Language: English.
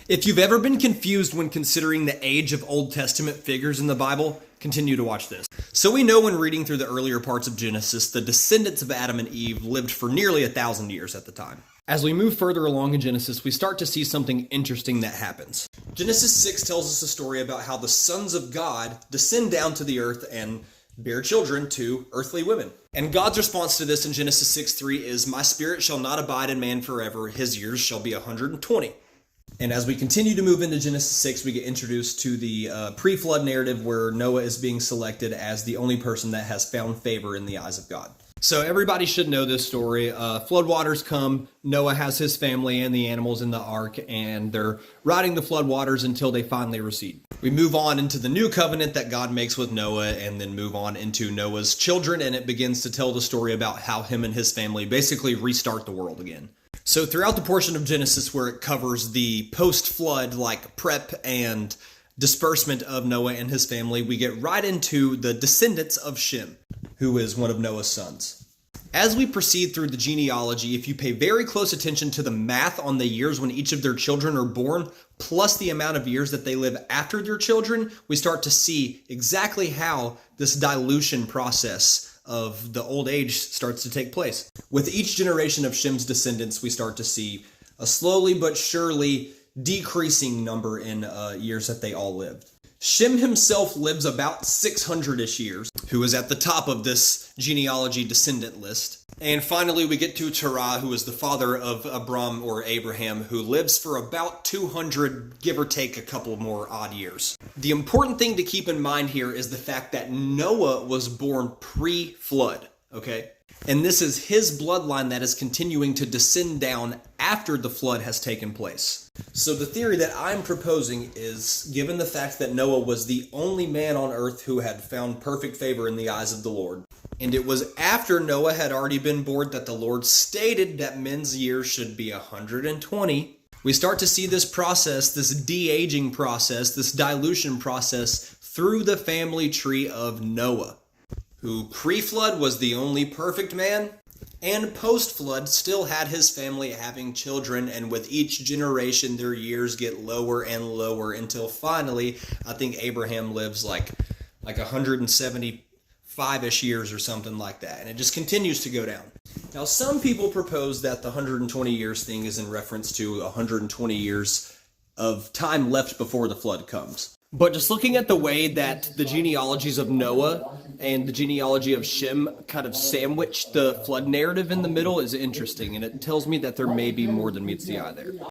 If you've ever been confused when considering the age of Old Testament figures in the Bible, continue to watch this. So we know when reading through the earlier parts of Genesis, the descendants of Adam and Eve lived for nearly 1,000 years at the time. As we move further along in Genesis, we start to see something interesting that happens. Genesis 6 tells us a story about how the sons of God descend down to the earth and bear children to earthly women. And God's response to this in Genesis 6:3 is, "My spirit shall not abide in man forever, his years shall be 120. And as we continue to move into Genesis 6, we get introduced to the pre-flood narrative where Noah is being selected as the only person that has found favor in the eyes of God. So everybody should know this story. Floodwaters come, Noah has his family and the animals in the ark, and they're riding the floodwaters until they finally recede. We move on into the new covenant that God makes with Noah, and then move on into Noah's children, and it begins to tell the story about how him and his family basically restart the world again. So throughout the portion of Genesis where it covers the post-flood like prep and disbursement of Noah and his family, we get right into the descendants of Shem, who is one of Noah's sons. As we proceed through the genealogy, if you pay very close attention to the math on the years when each of their children are born, plus the amount of years that they live after their children, we start to see exactly how this dilution process of the old age starts to take place. With each generation of Shem's descendants, we start to see a slowly but surely decreasing number in years that they all lived. Shem himself lives about 600-ish years, who is at the top of this genealogy descendant list. And finally, we get to Terah, who is the father of Abram or Abraham, who lives for about 200, give or take a couple more odd years. The important thing to keep in mind here is the fact that Noah was born pre-flood, okay? And this is his bloodline that is continuing to descend down after the flood has taken place. So the theory that I'm proposing is, given the fact that Noah was the only man on earth who had found perfect favor in the eyes of the Lord, and it was after Noah had already been born that the Lord stated that men's years should be 120, we start to see this process, this de-aging process, this dilution process through the family tree of Noah, who pre-flood was the only perfect man, and post-flood still had his family having children, and with each generation their years get lower and lower until finally, I think Abraham lives like 175-ish years or something like that, and it just continues to go down. Now, some people propose that the 120 years thing is in reference to 120 years of time left before the flood comes. But just looking at the way that the genealogies of Noah and the genealogy of Shem kind of sandwich the flood narrative in the middle is interesting, and it tells me that there may be more than meets the eye there.